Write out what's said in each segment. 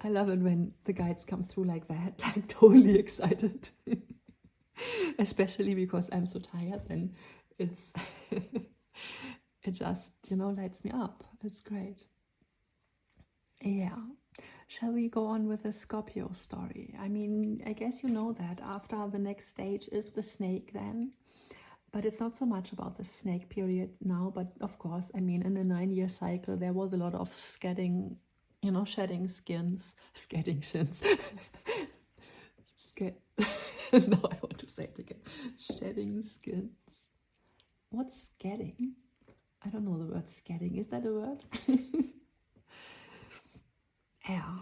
I love it when the guides come through like that, like totally excited. Especially because I'm so tired, and it's it just, lights me up. It's great. Yeah. Shall we go on with the Scorpio story? I mean, I guess you know that after the next stage is the snake then. But it's not so much about the snake period now. But of course, I mean, in a 9-year cycle, there was a lot of shedding skins, shedding shins. No, I want to say it again. Shedding skins. What's shedding? I don't know the word shedding. Is that a word? Yeah.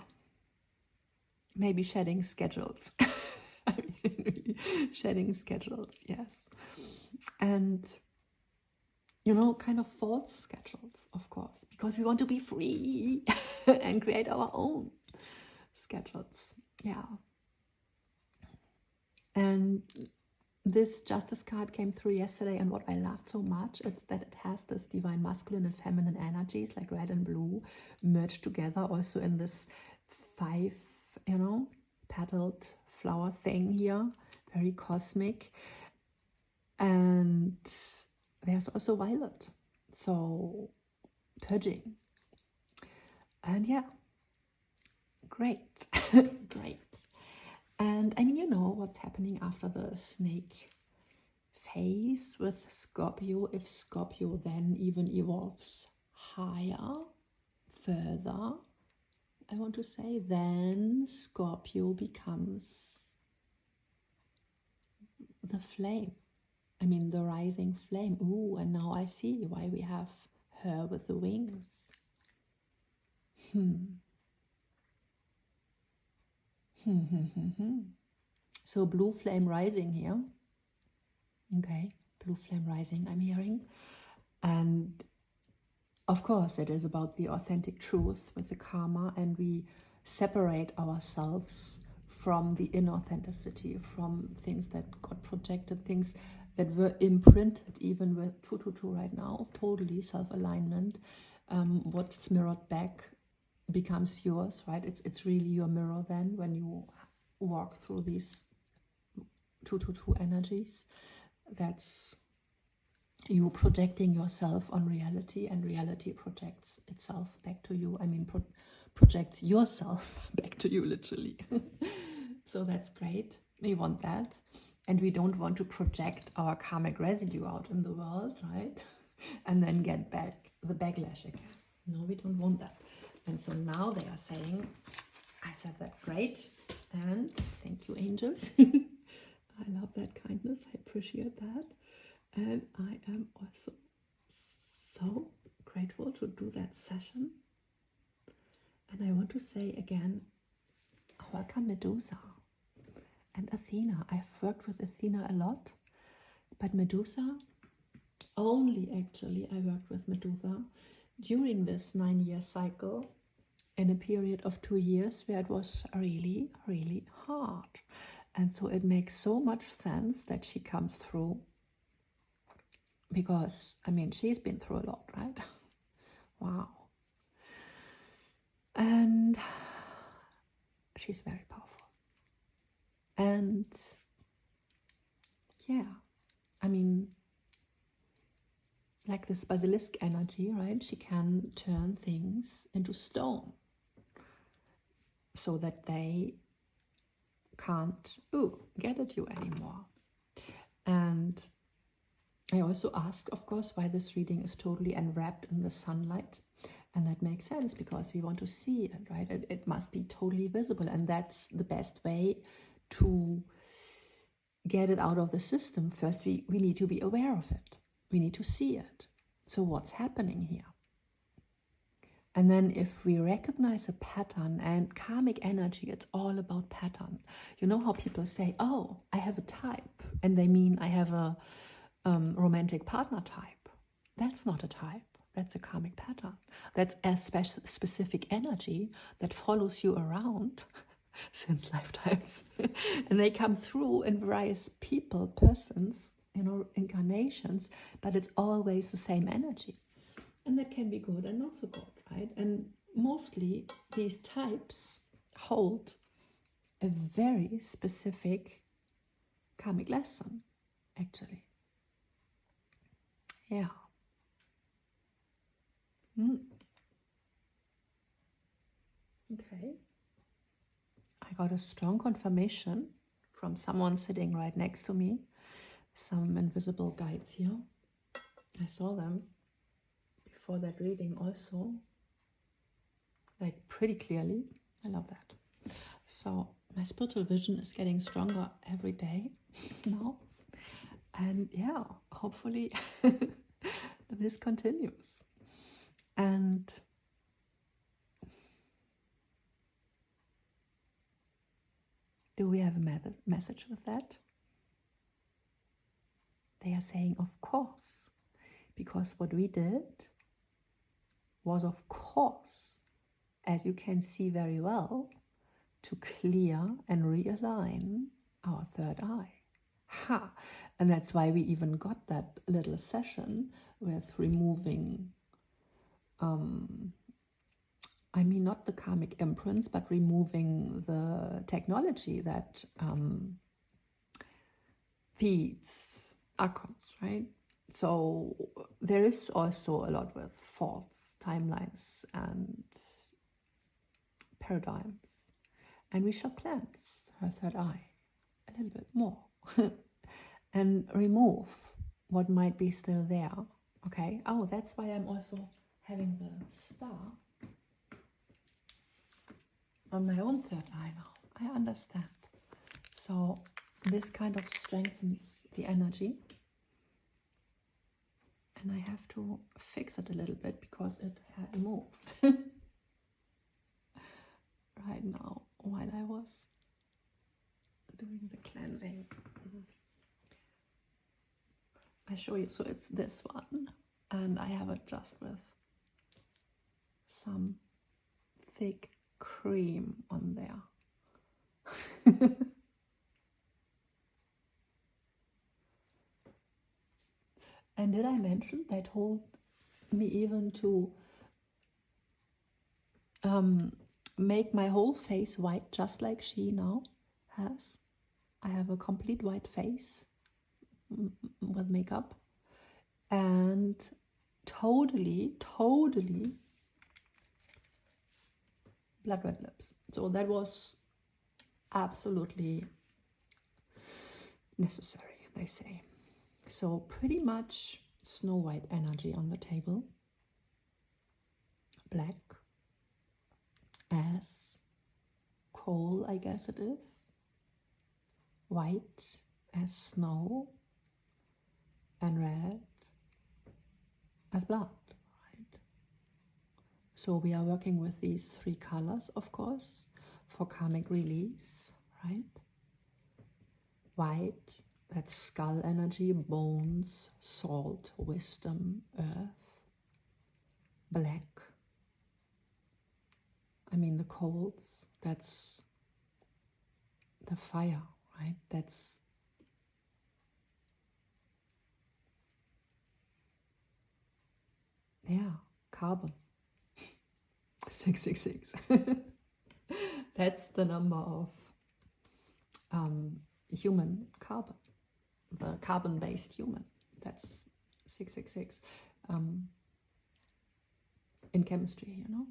Maybe shedding schedules. I mean, shedding schedules, yes. And, kind of false schedules, of course, because we want to be free and create our own schedules. Yeah. And this Justice card came through yesterday, and what I loved so much, it's that it has this divine masculine and feminine energies, like red and blue, merged together also in this 5, petaled flower thing here, very cosmic. And there's also violet, so purging. And yeah, great, great. And I mean, what's happening after the snake phase with Scorpio. If Scorpio then even evolves higher, further, I want to say, then Scorpio becomes the flame. I mean, the rising flame. Ooh, and now I see why we have her with the wings. So blue flame rising here. Okay, blue flame rising, I'm hearing. And of course, it is about the authentic truth with the karma, and we separate ourselves from the inauthenticity, from things that got projected, things that were imprinted, even with 222 right now, totally self-alignment. What's mirrored back becomes yours, right? It's really your mirror then when you walk through these 222 energies. That's you projecting yourself on reality, and reality projects itself back to you. I mean, projects yourself back to you, literally. So that's great. We want that. And we don't want to project our karmic residue out in the world, right? And then get back the backlash again. No, we don't want that. And so now they are saying, I said that, great. And thank you, angels. I love that kindness. I appreciate that. And I am also so grateful to do that session. And I want to say again, welcome Medusa and Athena. I've worked with Athena a lot, but Medusa, only actually I worked with Medusa during this 9-year cycle in a period of 2 years where it was really, really hard. And so it makes so much sense that she comes through, because, I mean, she's been through a lot, right? Wow. And she's very powerful. And yeah, I mean, like this basilisk energy, right? She can turn things into stone so that they can't get at you anymore. And I also ask, of course, why this reading is totally enwrapped in the sunlight. And that makes sense because we want to see it, right? It must be totally visible. And that's the best way to get it out of the system. First, we need to be aware of it. We need to see it. So what's happening here? And then if we recognize a pattern, and karmic energy, it's all about pattern. You know how people say, oh, I have a type, and they mean I have a romantic partner type. That's not a type. That's a karmic pattern. That's a specific energy that follows you around since lifetimes. And they come through in various people, persons, incarnations, but it's always the same energy. And that can be good and not so good, right? And mostly these types hold a very specific karmic lesson, actually. Yeah. Okay. I got a strong confirmation from someone sitting right next to me. Some invisible guides here. I saw them before that reading also, like pretty clearly. I love that. So my spiritual vision is getting stronger every day now. And yeah, hopefully this continues. And do we have a message with that? They are saying, of course, because what we did was, of course, as you can see very well, to clear and realign our third eye. Ha! And that's why we even got that little session with removing, I mean, not the karmic imprints, but removing the technology that feeds archons, right? So there is also a lot with faults, timelines, and paradigms. And we shall cleanse her third eye a little bit more and remove what might be still there. Okay? Oh, that's why I'm also having the star on my own third eye now. I understand. So this kind of strengthens the energy. And I have to fix it a little bit because it had moved right now while I was doing the cleansing. I show you, so it's this one, and I have it just with some thick cream on there. And did I mention they told me even to make my whole face white, just like she now has? I have a complete white face with makeup and totally blood red lips. So that was absolutely necessary, they say. So pretty much Snow White energy on the table. Black as coal, I guess it is. White as snow. And red as blood, right? So we are working with these three colors, of course, for karmic release, right? White, that's skull energy, bones, salt, wisdom, earth. Black, I mean the coals, that's the fire, right? That's carbon. 666. That's the number of human carbon, the carbon-based human. That's 666 in chemistry, you know.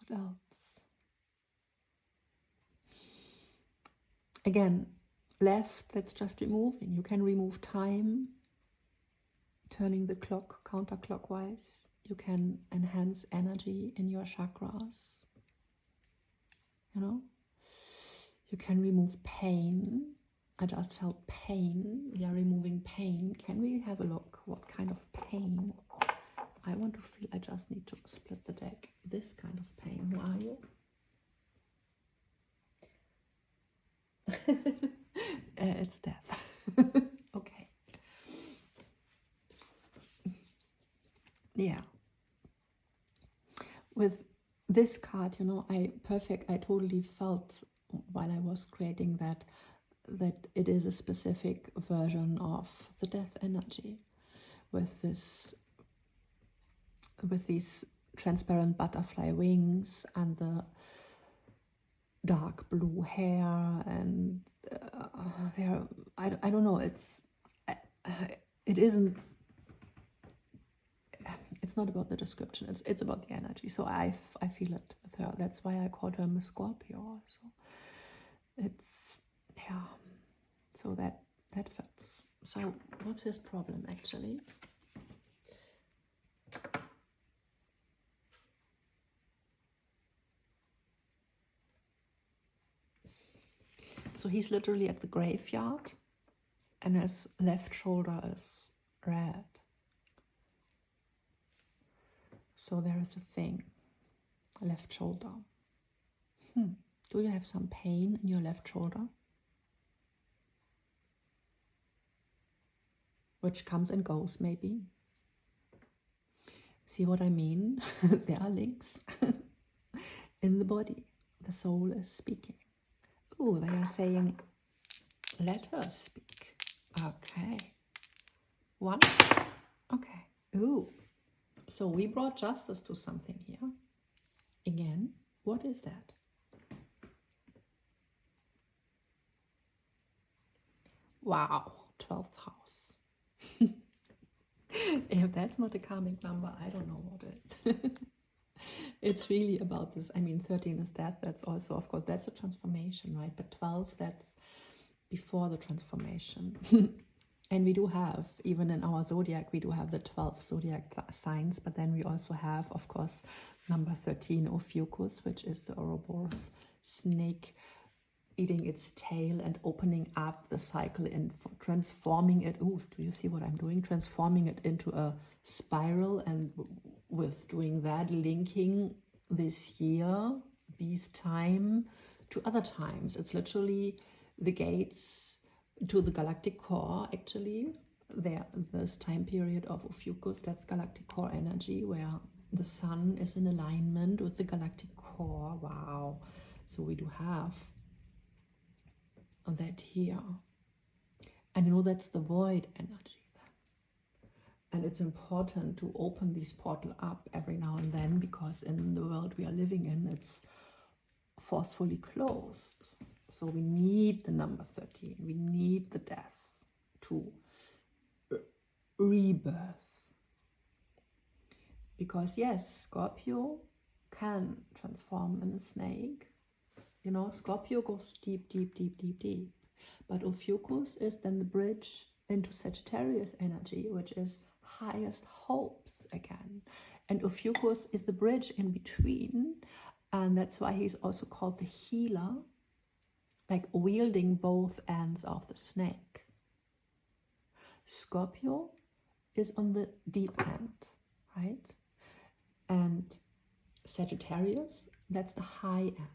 What else? Again, left, that's just removing. You can remove time, turning the clock counterclockwise. You can enhance energy in your chakras. You know, you can remove pain. I just felt pain. We are removing pain. Can we have a look? What kind of pain? I want to feel. I just need to split the deck. This kind of pain. Who are you? It's death. Okay. Yeah. With this card, you know, I totally felt while I was creating that it is a specific version of the death energy with this with these transparent butterfly wings and the dark blue hair, and I don't know, it isn't, it's not about the description, it's about the energy. So I feel it with her. That's why I called her Miss Scorpio also. It's, yeah, so that fits. So what's his problem actually? So he's literally at the graveyard and his left shoulder is red. So there is a thing, left shoulder. Do you have some pain in your left shoulder? Which comes and goes maybe. See what I mean? There are links in the body. The soul is speaking. Oh, they are saying, let her speak. Okay. One. Okay. Ooh. So we brought justice to something here. Again, what is that? Wow, 12th house. If that's not a karmic number, I don't know what is. It's really about this. I mean, 13 is death. That's also, of course, that's a transformation, right? But 12, that's before the transformation. And we do have, even in our zodiac, we do have the 12 zodiac signs. But then we also have, of course, number 13, Ophiucus, which is the Ouroboros snake eating its tail and opening up the cycle and transforming it. Oh, do you see what I'm doing? Transforming it into a spiral, and with doing that, linking this year, this time, to other times. It's literally the gates to the galactic core, actually. There, this time period of Ophiucus, that's galactic core energy, where the sun is in alignment with the galactic core. Wow. So we do have that here. And you know, that's the void energy then. And it's important to open this portal up every now and then, because in the world we are living in, it's forcefully closed. So we need the number 13. We need the death to rebirth. Because yes, Scorpio can transform in a snake. You know, Scorpio goes deep, deep, deep, deep, deep. But Ophiucus is then the bridge into Sagittarius energy, which is highest hopes again. And Ophiucus is the bridge in between. And that's why he's also called the healer, like wielding both ends of the snake. Scorpio is on the deep end, right? And Sagittarius, that's the high end.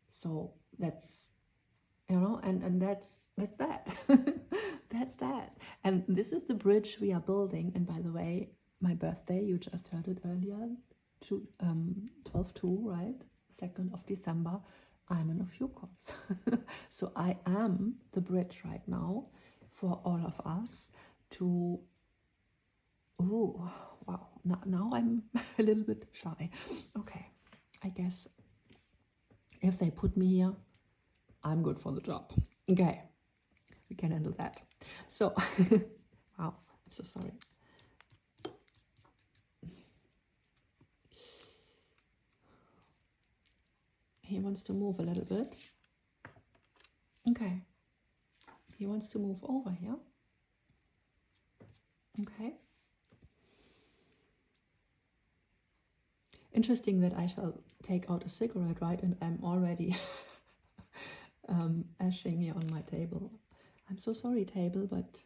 So that's, you know, and that's that. That's that. And this is the bridge we are building. And by the way, my birthday, you just heard it earlier, 12/2, right? 2nd of December, I'm an Ophiucus. So I am the bridge right now for all of us to, oh, wow, now I'm a little bit shy. Okay, I guess if they put me here, I'm good for the job. Okay, we can handle that. So, wow, I'm so sorry. He wants to move a little bit. Okay. He wants to move over here. Okay. Interesting that I shall take out a cigarette, right? And I'm already ashing here on my table. I'm so sorry, table, but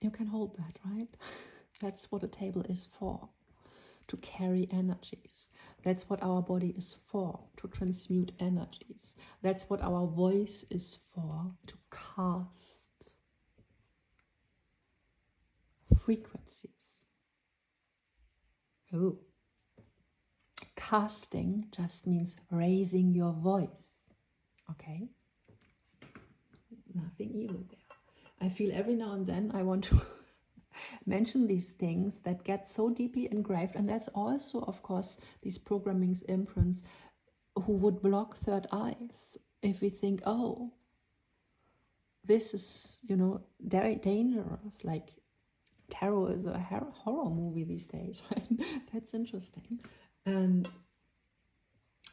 you can hold that, right? That's what a table is for, to carry energies. That's what our body is for, to transmute energies. That's what our voice is for, to cast frequencies. Oh. Casting just means raising your voice. Okay? Nothing evil there. I feel every now and then I want to mention these things that get so deeply engraved. And that's also, of course, these programming's imprints who would block third eyes if we think, oh, this is, you know, very dangerous. Like tarot is a horror movie these days, right? That's interesting. And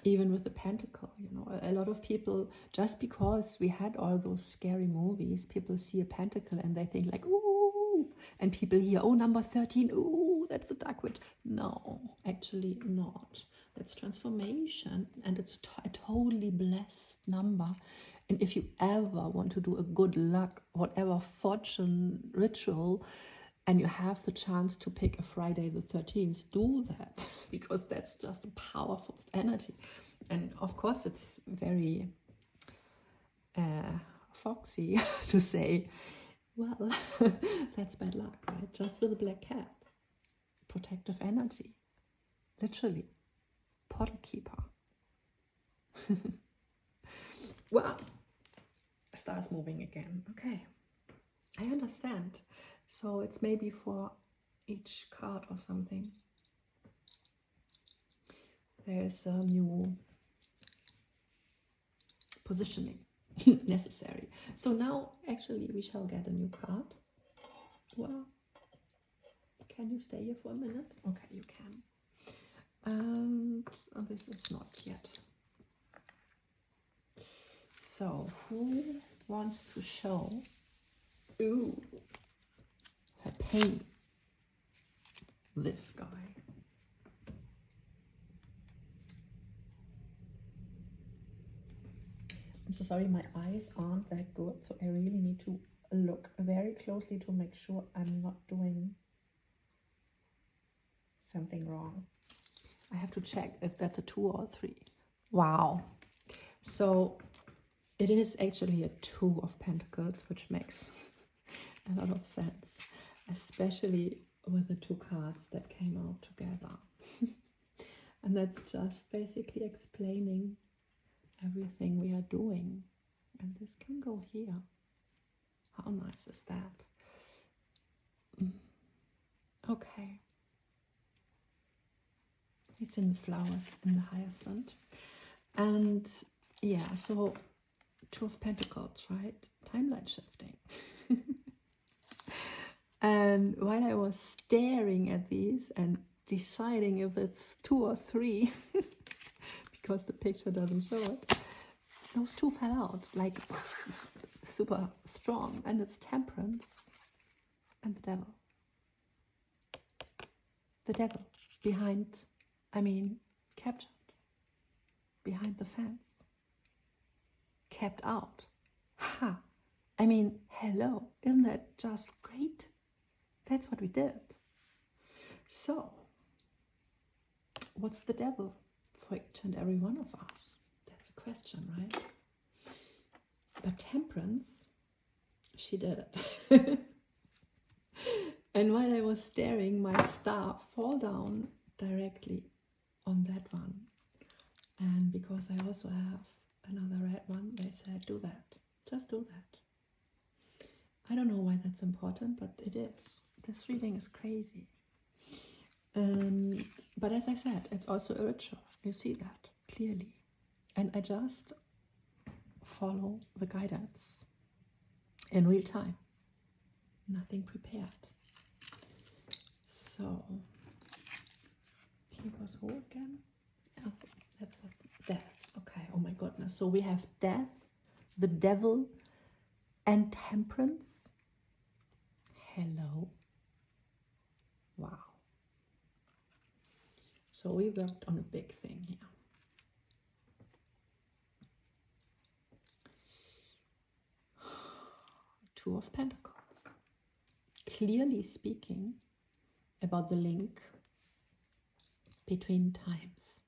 even with the pentacle, you know, a lot of people, just because we had all those scary movies, people see a pentacle and they think like, ooh, and people hear, oh, number 13, ooh, that's the dark witch. No, actually not. That's transformation, and it's a totally blessed number. And if you ever want to do a good luck, whatever fortune ritual, and you have the chance to pick a Friday the 13th, do that, because that's just a powerful energy. And of course, it's very foxy to say, well, that's bad luck, right? Just with a black cat. Protective energy. Literally. Portal keeper. Wow. Stars moving again. Okay. I understand. So it's maybe for each card or something. There's a new positioning necessary. So now actually we shall get a new card. Wow. Can you stay here for a minute? Okay, you can. And this is not yet. So who wants to show her pain? This guy. I'm so sorry, my eyes aren't that good, so I really need to look very closely to make sure I'm not doing something wrong. I have to check if that's a 2 or a 3. Wow. So it is actually a 2 of Pentacles, which makes a lot of sense, especially with the 2 cards that came out together. And that's just basically explaining everything we are doing. And this can go here. How nice is that? Okay. It's in the flowers, in the hyacinth. And yeah, so 2 of Pentacles, right? Timeline shifting. And while I was staring at these and deciding if it's 2 or 3, because the picture doesn't show it, those 2 fell out, like super strong. And it's Temperance and the Devil. The Devil behind, captured, behind the fence, kept out. Ha! Hello, isn't that just great? That's what we did. So, what's the devil for each and every one of us? That's a question, right? But Temperance, she did it. And while I was staring, my star fall down directly on that one. And because I also have another red one, they said, do that. Just do that. I don't know why that's important, but it is. This reading is crazy. But as I said, it's also a ritual. You see that clearly. And I just follow the guidance in real time. Nothing prepared. So, here was who again? Oh, that's what, death. Okay, oh my goodness. So we have death, the devil, and Temperance. Hello. Wow. So we worked on a big thing here. Two of Pentacles. Clearly speaking about the link between times.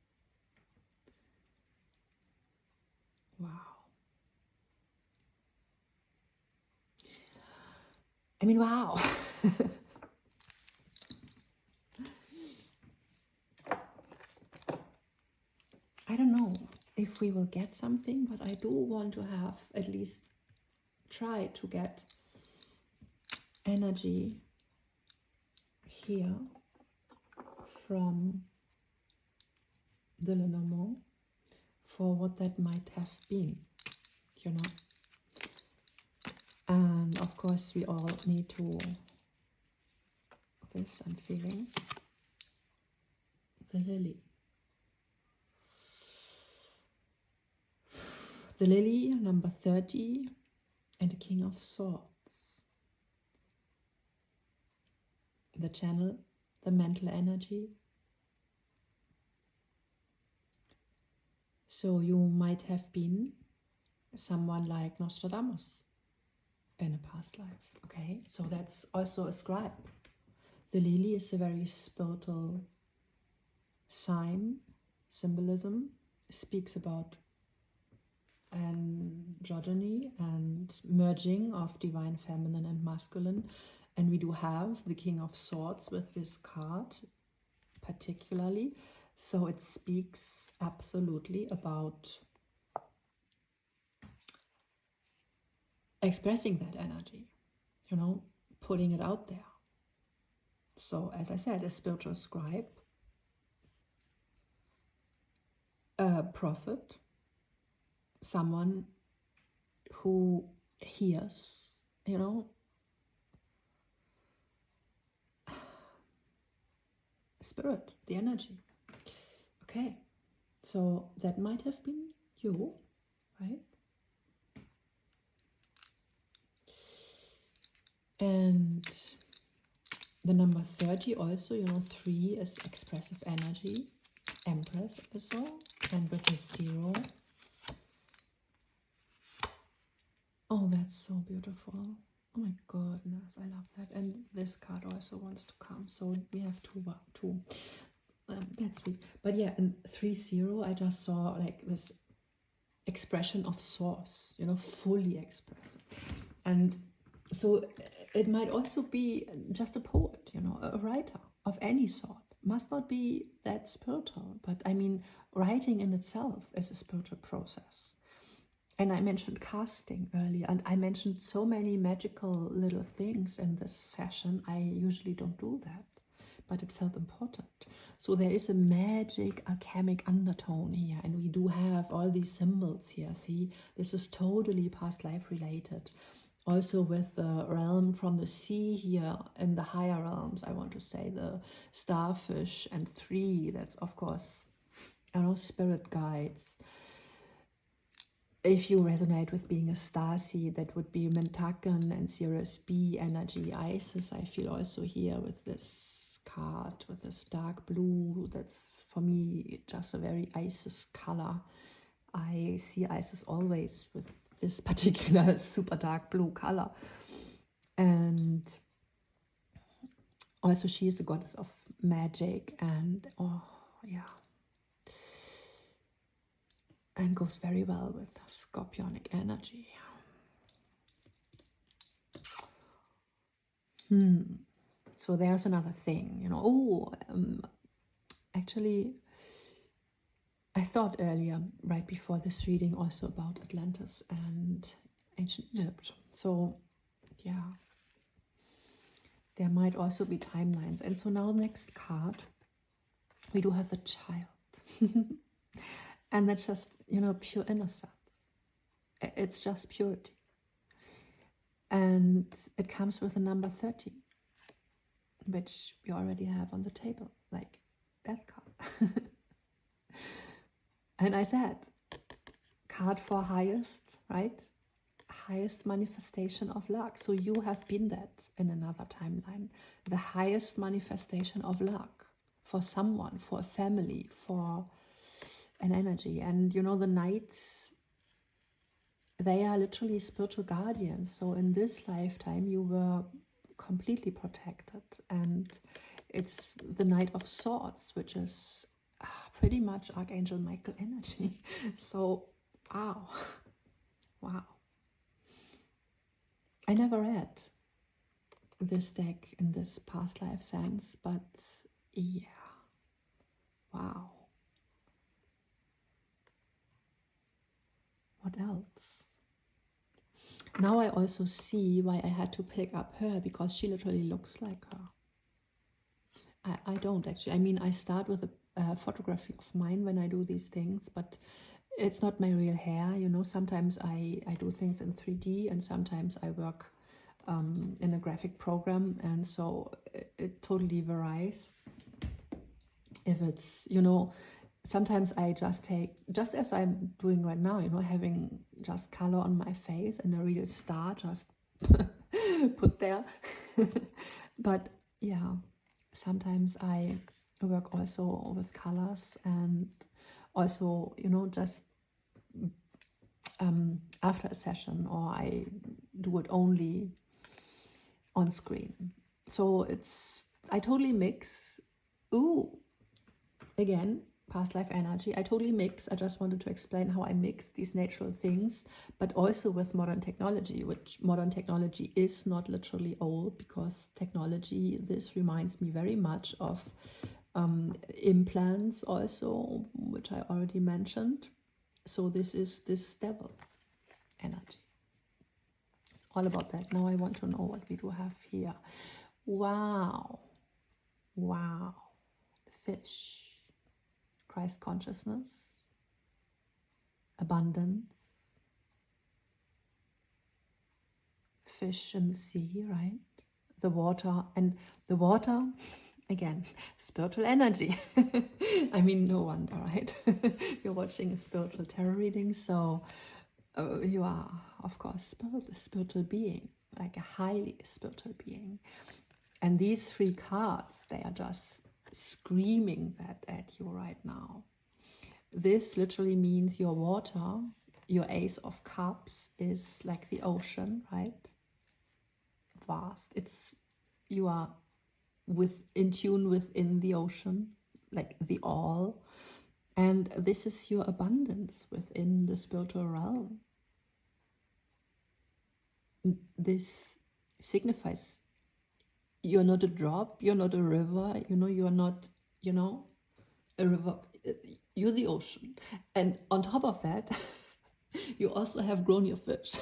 Wow. Wow. I don't know if we will get something, but I do want to have at least try to get energy here from the Lenormand for what that might have been, you know. And of course we all need to, this I'm feeling, the lily. The lily, number 30, and the King of Swords. The channel, the mental energy. So you might have been someone like Nostradamus in a past life, okay? So that's also a scribe. The lily is a very spiritual sign, symbolism, speaks about androgyny and merging of divine feminine and masculine. And we do have the King of Swords with this card particularly. So it speaks absolutely about expressing that energy, you know, putting it out there. So as I said, a spiritual scribe, a prophet, someone who hears, you know, spirit, the energy. Okay, so that might have been you, right? And the number 30 also, you know, 3 is expressive energy, Empress also, and with the 0. Oh, that's so beautiful. Oh my goodness, I love that. And this card also wants to come, so we have two. That's sweet. But yeah, and 3-0, I just saw like this expression of source, you know, fully expressive. And so it might also be just a poet, you know, a writer of any sort. Must not be that spiritual, but I mean, writing in itself is a spiritual process. And I mentioned casting earlier, and I mentioned so many magical little things in this session. I usually don't do that, but it felt important. So there is a magic, alchemic undertone here, and we do have all these symbols here. See, this is totally past life related. Also with the realm from the sea here in the higher realms, I want to say the starfish and 3, that's of course, I know, spirit guides. If you resonate with being a starseed, that would be Mentaken and Sirius B energy. Isis, I feel also here with this card, with this dark blue. That's for me just a very Isis color. I see Isis always with this particular super dark blue color. And also she is the goddess of magic and, oh yeah, and goes very well with scorpionic energy. So there's another thing, you know. Actually, I thought earlier, right before this reading, also about Atlantis and ancient Egypt. So yeah, there might also be timelines. And so now next card, we do have the child. And that's just, you know, pure innocence. It's just purity. And it comes with a number 30, which we already have on the table, like that card. And I said, card for highest, right? Highest manifestation of luck. So you have been that in another timeline. The highest manifestation of luck for someone, for a family, for an energy. And you know, the knights, they are literally spiritual guardians. So in this lifetime you were completely protected. And it's the Knight of Swords, which is pretty much Archangel Michael energy. So wow. I never read this deck in this past life sense, but yeah, wow. What else? Now I also see why I had to pick up her, because she literally looks like her. I don't actually. I mean, I start with a photography of mine when I do these things, but it's not my real hair, you know. Sometimes I do things in 3D, and sometimes I work in a graphic program, and so it totally varies. If it's, you know, sometimes I just take, just as I'm doing right now, you know, having just color on my face and a real star just put there. But yeah, sometimes I work also with colors, and also, you know, just after a session, or I do it only on screen. So it's, I totally mix. Ooh, again, past life energy. I totally mix. I just wanted to explain how I mix these natural things, but also with modern technology, which modern technology is not literally old, because technology, this reminds me very much of implants also, which I already mentioned. So this is this devil energy. It's all about that. Now I want to know what we do have here. Wow. Wow. Fish. Christ consciousness. Abundance. Fish in the sea, right? The water. And the water, again, spiritual energy. I mean, no wonder, right? You're watching a spiritual tarot reading, so you are, of course, a spiritual being, like a highly spiritual being. And these three cards, they are just screaming that at you right now. This literally means your water, your Ace of Cups, is like the ocean, right? Vast. It's, you are in tune within the ocean, like the all. And this is your abundance within the spiritual realm. This signifies you're not a drop, you're not a river, you know, you're not, you know, a river, you're the ocean. And on top of that, you also have grown your fish.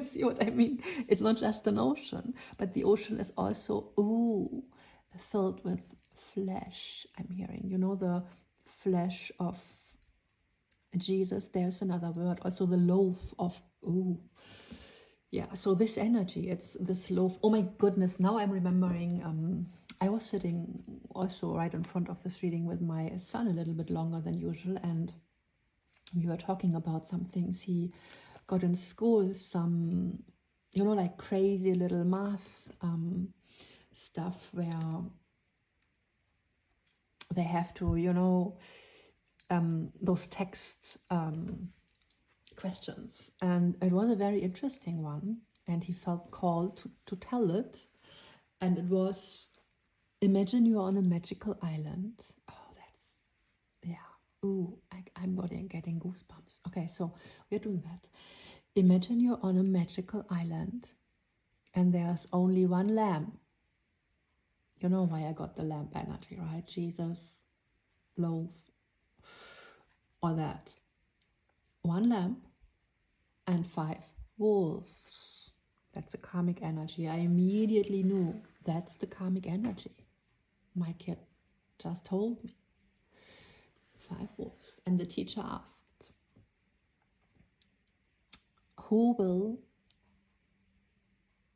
See what I mean? It's not just an ocean, but the ocean is also, ooh, filled with flesh, I'm hearing. You know, the flesh of Jesus, there's another word, also the loaf of, ooh. Yeah, so this energy, it's this loaf. Oh my goodness, now I'm remembering, I was sitting also right in front of this reading with my son a little bit longer than usual, and we were talking about some things he got in school, some, you know, like crazy little math stuff where they have to, you know, those text questions. And it was a very interesting one, and he felt called to tell it. And it was, imagine you're on a magical island. Oh, that's, yeah. Ooh, I'm getting goosebumps. Okay, so we're doing that. Imagine you're on a magical island, and there's only one lamp. You know why I got the lamp energy, right? Jesus, loaf, or that. One lamp and 5 wolves. That's the karmic energy. I immediately knew that's the karmic energy. My kid just told me. 5 wolves. And the teacher asked,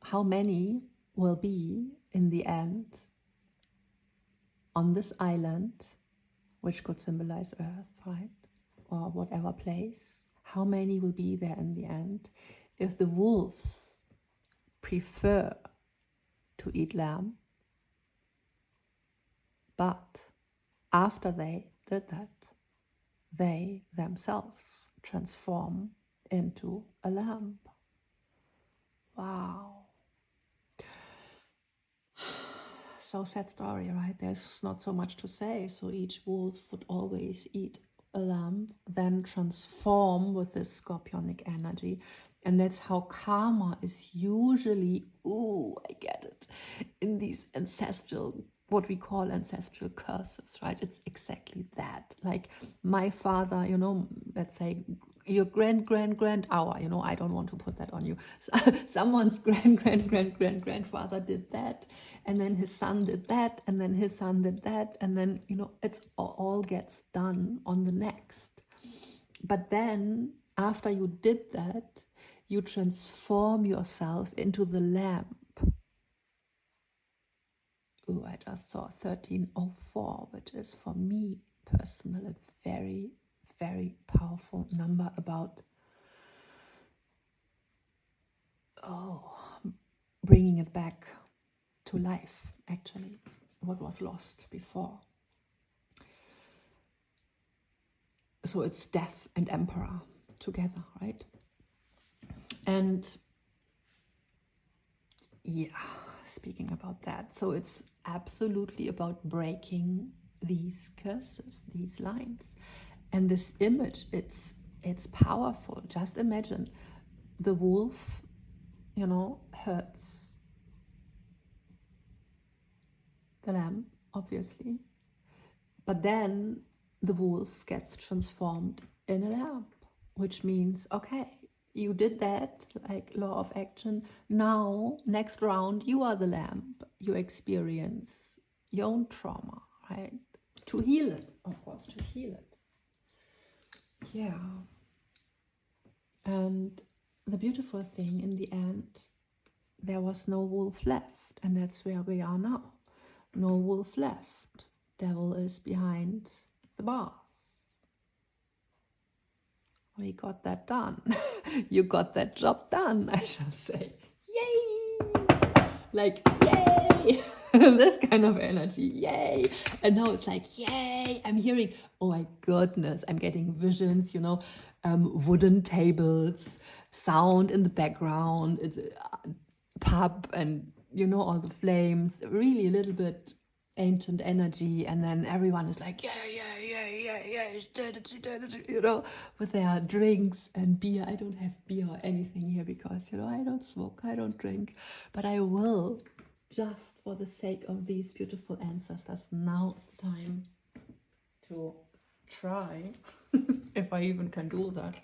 how many will be in the end on this island, which could symbolize Earth, right? Or whatever place. How many will be there in the end if the wolves prefer to eat lamb, but after they did that, they themselves transform into a lamb? Wow. So sad story, right? There's not so much to say. So each wolf would always eat a lamb, then transform with this scorpionic energy. And that's how karma is usually, ooh, I get it, in these ancestral, what we call ancestral curses, right? It's exactly that. Like my father, you know, let's say your grand hour, you know, I don't want to put that on you. So, someone's grandfather did that, and then his son did that, and then his son did that, and then, you know, it's all gets done on the next. But then after you did that, you transform yourself into the lamp. Oh, I just saw 1304, which is for me personally a very, very powerful number about bringing it back to life, actually, what was lost before. So it's death and emperor together, right? And yeah, speaking about that, so it's absolutely about breaking these curses, these lines. And this image, it's powerful. Just imagine the wolf, you know, hurts the lamb, obviously. But then the wolf gets transformed in a lamb, which means, okay, you did that, like law of action. Now, next round, you are the lamb. You experience your own trauma, right? To heal it, of course, to heal it. Yeah. And the beautiful thing, in the end, there was no wolf left. And that's where we are now. No wolf left. Devil is behind the bars. We got that done. You got that job done, I shall say. Yay! Like, yay! This kind of energy, yay! And now it's like, yay! I'm hearing, oh my goodness, I'm getting visions, you know, wooden tables, sound in the background, it's a pub, and you know, all the flames, really a little bit ancient energy, and then everyone is like, yeah, you know, with their drinks and beer. I don't have beer or anything here because, you know, I don't smoke, I don't drink, but I will, just for the sake of these beautiful ancestors. Now's the time to try, if I even can do that.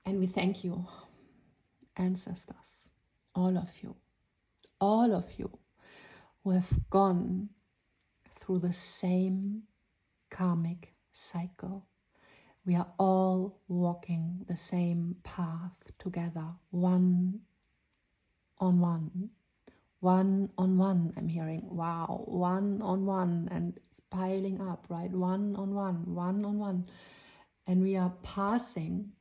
And we thank you, ancestors, all of you who have gone through the same karmic cycle. We are all walking the same path together, one on one. I'm hearing, wow, one on one, and it's piling up, right? One on one. And we are passing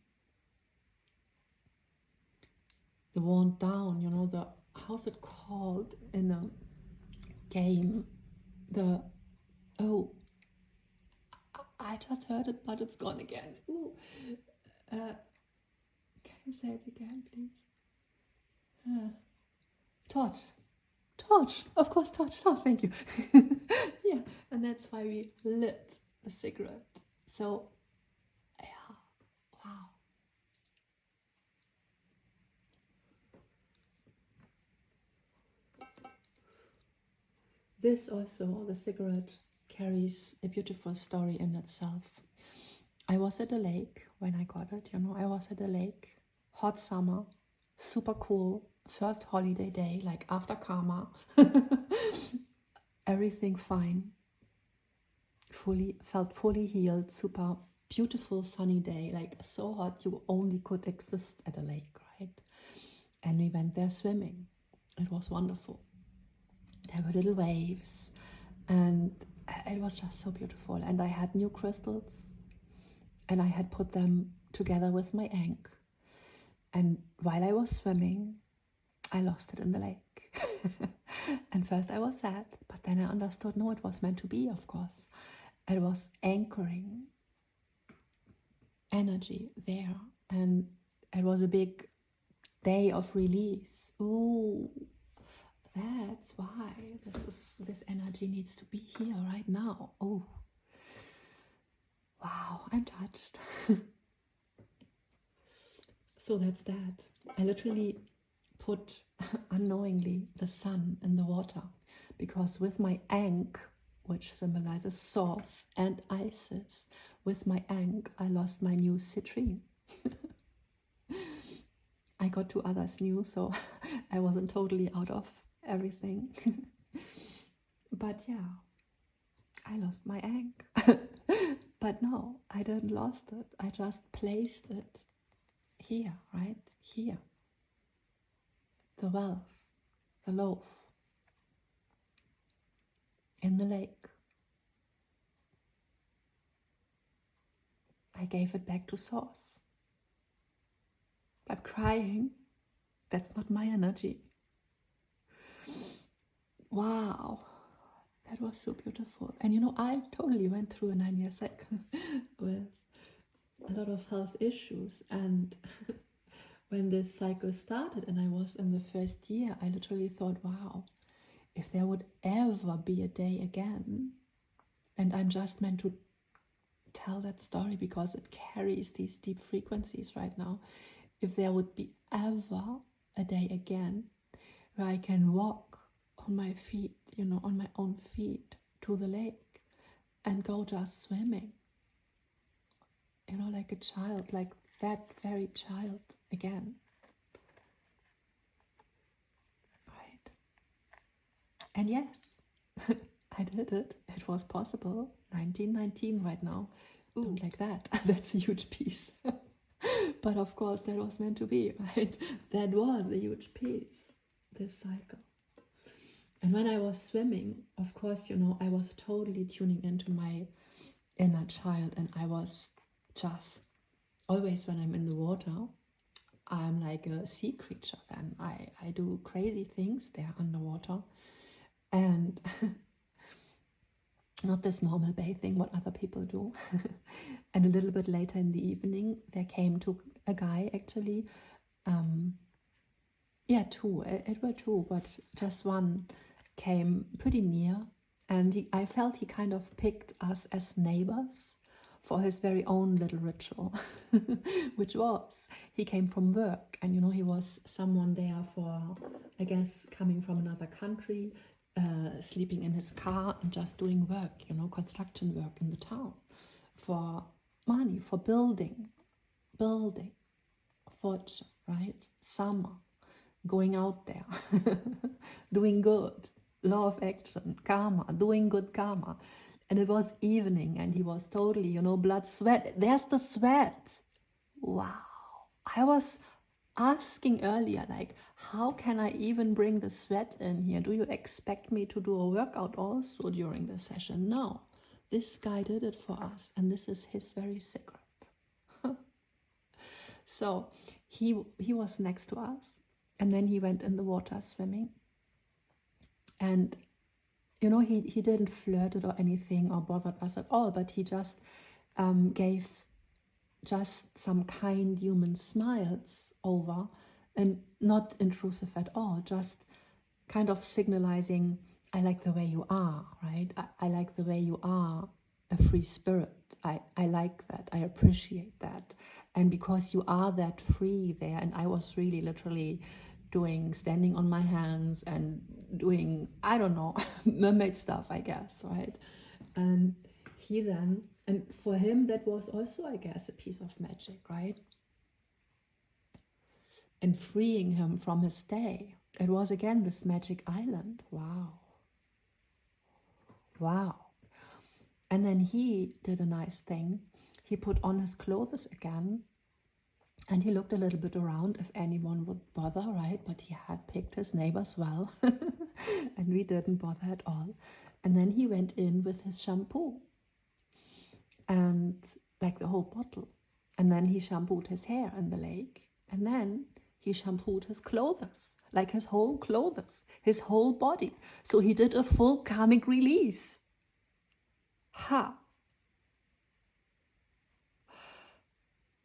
the wand down, you know, the, how's it called in a game? The, oh, I just heard it, but it's gone again. Ooh. Can you say it again, please? Torch, of course, torch. Oh, thank you. Yeah, and that's why we lit the cigarette. So, yeah, wow. This also, the cigarette, carries a beautiful story in itself. I was at a lake when I got it, you know, I was at a lake, hot summer, super cool, first holiday day, like after karma, everything fine, felt fully healed, super beautiful sunny day, like so hot you only could exist at a lake, right? And we went there swimming. It was wonderful. There were little waves, and it was just so beautiful. And I had new crystals, and I had put them together with my ankh. And while I was swimming, I lost it in the lake. And first I was sad, but then I understood, no, it was meant to be, of course. It was anchoring energy there. And it was a big day of release. Ooh, that's why this energy needs to be here right now. Oh, wow, I'm touched. So that's that. I literally put unknowingly the sun in the water, because with my ankh, which symbolizes source, and Isis, with my ankh I lost my new citrine. I got 2 others new, so I wasn't totally out of everything. But yeah, I lost my ankh. But no, I didn't lost it. I just placed it here, right? Here. The wealth, the loaf, in the lake. I gave it back to source. I'm crying. That's not my energy. Wow. That was so beautiful. And you know, I totally went through a 9-year cycle with a lot of health issues. And when this cycle started and I was in the first year, I literally thought, wow, if there would ever be a day again, and I'm just meant to tell that story because it carries these deep frequencies right now, if there would be ever a day again where I can walk on my feet, you know, on my own feet to the lake and go just swimming, you know, like a child, like that very child again, right? And yes, I did it. It was possible. 1919 right now. Ooh. Don't like that. That's a huge piece. But of course that was meant to be, right? That was a huge piece, this cycle. And when I was swimming, of course, you know, I was totally tuning into my inner child, and I was just always, when I'm in the water, I'm like a sea creature then. I do crazy things there underwater, and not this normal bathing, what other people do. And a little bit later in the evening, there came to a guy, actually, 2, it were 2, but just one came pretty near, and I felt he kind of picked us as neighbors for his very own little ritual, which was, he came from work, and you know, he was someone there for, I guess, coming from another country, sleeping in his car and just doing work, you know, construction work in the town, for money, for building, fortune, right? Summer, going out there, doing good, law of action, karma, doing good karma. And it was evening, and he was totally, you know, blood, sweat. There's the sweat. Wow. I was asking earlier, like, how can I even bring the sweat in here? Do you expect me to do a workout also during the session? No. This guy did it for us, and this is his very secret. So he was next to us, and then he went in the water swimming. And you know, he didn't flirt it or anything or bothered us at all, but he just gave just some kind human smiles over, and not intrusive at all, just kind of signalizing, I like the way you are, right? I like the way you are, a free spirit. I like that, I appreciate that. And because you are that free there, and I was really literally standing on my hands and doing, I don't know, mermaid stuff, I guess, right? And he then, and for him that was also, I guess, a piece of magic, right? And freeing him from his day. It was again this magic island. Wow. And then he did a nice thing. He put on his clothes again, and he looked a little bit around if anyone would bother, right? But he had picked his neighbors well, and we didn't bother at all. And then he went in with his shampoo, and like the whole bottle. And then he shampooed his hair in the lake. And then he shampooed his clothes, like his whole clothes, his whole body. So he did a full karmic release. Ha!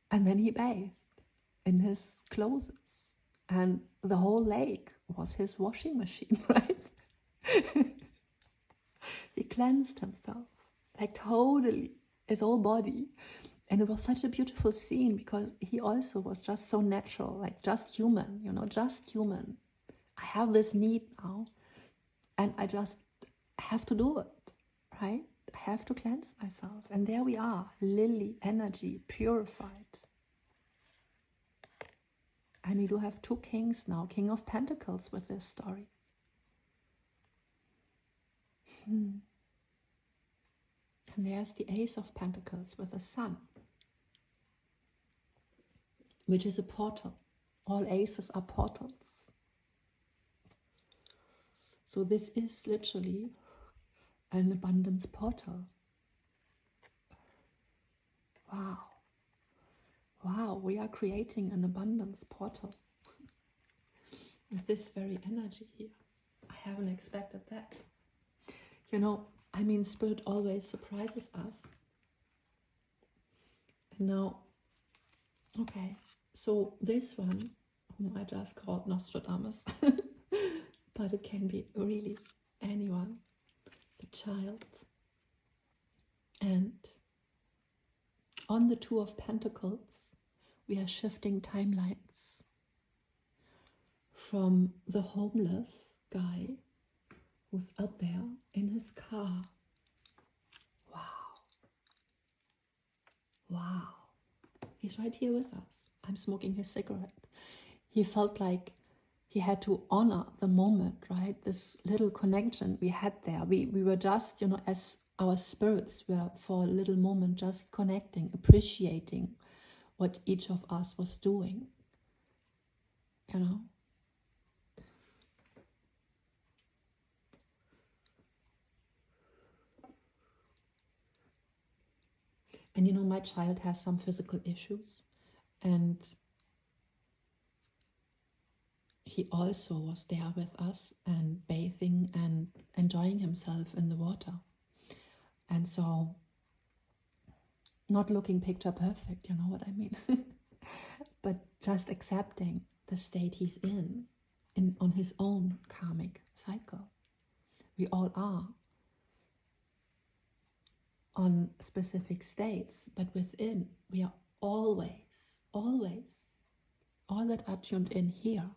And then he bathed in his clothes, and the whole lake was his washing machine, right? He cleansed himself, like totally, his whole body. And it was such a beautiful scene, because he also was just so natural, like just human, you know, just human. I have this need now, and I just have to do it, right? I have to cleanse myself. And there we are, lily energy, purified. And we do have two kings now, King of Pentacles with this story. And there's the Ace of Pentacles with the Sun, which is a portal. All aces are portals. So this is literally an abundance portal. Wow. Wow, we are creating an abundance portal with this very energy here. I haven't expected that. You know, I mean, Spirit always surprises us. And now, okay, so this one, whom I just called Nostradamus, but it can be really anyone, the child. And on the Two of Pentacles, we are shifting timelines from the homeless guy who's out there in his car. Wow. Wow. He's right here with us. I'm smoking his cigarette. He felt like he had to honor the moment, right? This little connection we had there. We were just, you know, as our spirits were for a little moment just connecting, appreciating what each of us was doing, you know. And you know, my child has some physical issues, and he also was there with us and bathing and enjoying himself in the water. And so, not looking picture perfect, you know what I mean? But just accepting the state he's in on his own karmic cycle. We all are on specific states, but within we are always, all that are tuned in here,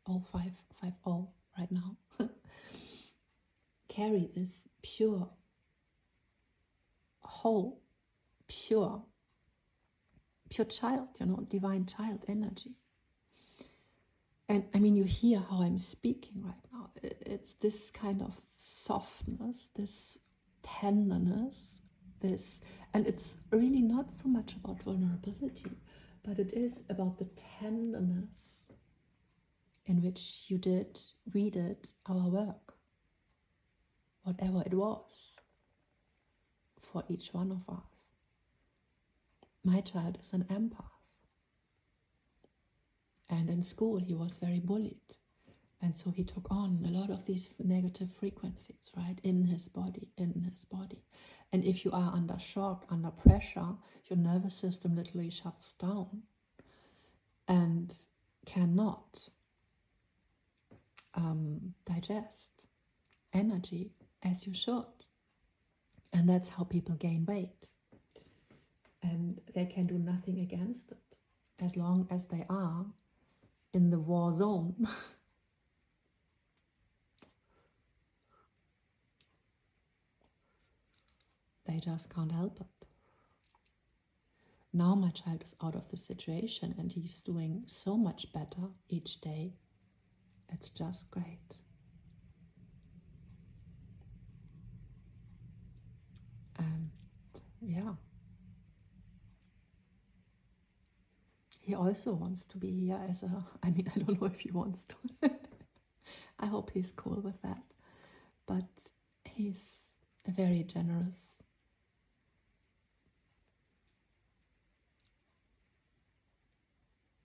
all 550 right now, carry this pure, whole, pure child, you know, divine child energy. And I mean, you hear how I'm speaking right now. It's this kind of softness, this tenderness, this, and it's really not so much about vulnerability, but it is about the tenderness in which we did our work, whatever it was, for each one of us. My child is an empath. And in school he was very bullied. And so he took on a lot of these negative frequencies, right, in his body. And if you are under shock, under pressure, your nervous system literally shuts down and cannot digest energy as you should. And that's how people gain weight. And they can do nothing against it as long as they are in the war zone. They just can't help it. Now my child is out of the situation and he's doing so much better each day. It's just great. And yeah. He also wants to be here as a, I mean, I don't know if he wants to. I hope he's cool with that. But he's a very generous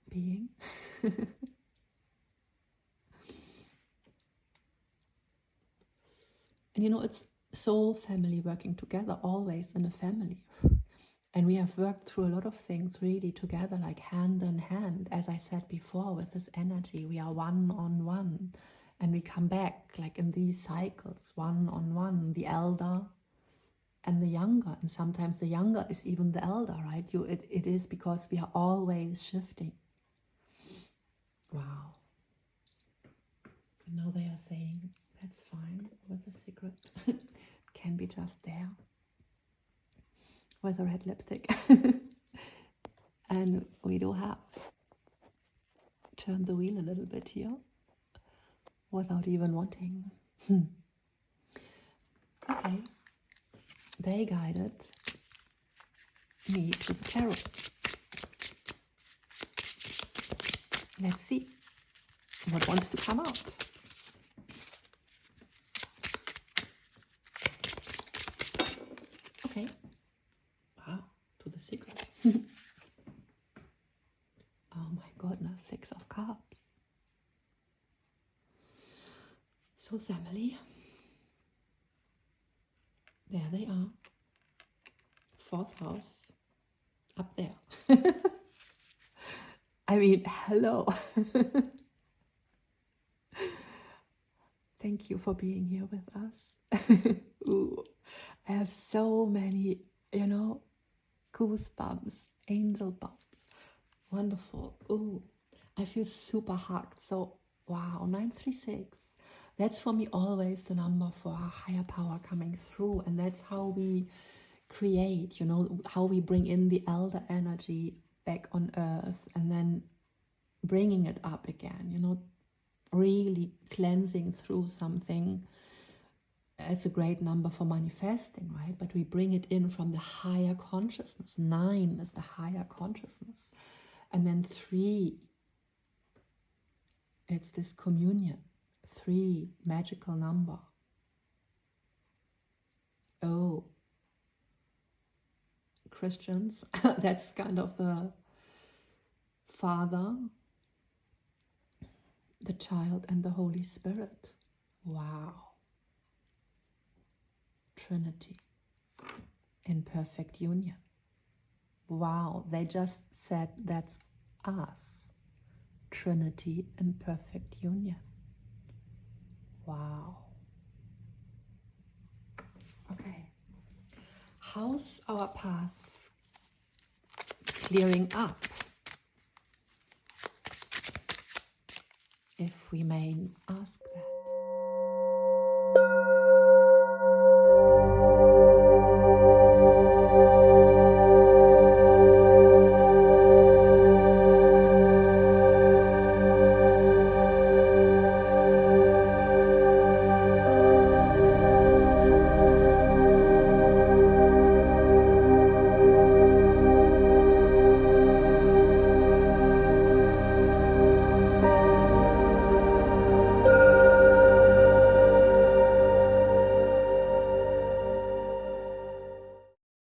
being. And you know, it's soul family working together, always in a family. And we have worked through a lot of things really together, like hand in hand. As I said before, with this energy, we are one on one. And we come back like in these cycles, one on one, the elder and the younger. And sometimes the younger is even the elder, right? It is because we are always shifting. Wow. And now they are saying, that's fine with the secret. Can be just there. With a red lipstick. And we do have turned the wheel a little bit here. Without even wanting. Okay. They guided me to the tarot. Let's see what wants to come out. Okay. Wow, to the secret. Oh my goodness, 6 of Cups. So family. There they are. 4th house. Up there. I mean, hello. Thank you for being here with us. Ooh, I have so many, goosebumps, angel bumps. Wonderful. Ooh, I feel super hugged. So, wow, 936. That's for me always the number for a higher power coming through. And that's how we create, how we bring in the elder energy back on earth and then bringing it up again, really cleansing through something. It's a great number for manifesting, right? But we bring it in from the higher consciousness. 9 is the higher consciousness. And then 3, it's this communion. 3, magical number. Oh, Christians, that's kind of the Father, the Child, and the Holy Spirit. Wow. Trinity in perfect union. Wow, they just said that's us. Trinity in perfect union. Wow. Okay. How's our path clearing up? If we may ask that.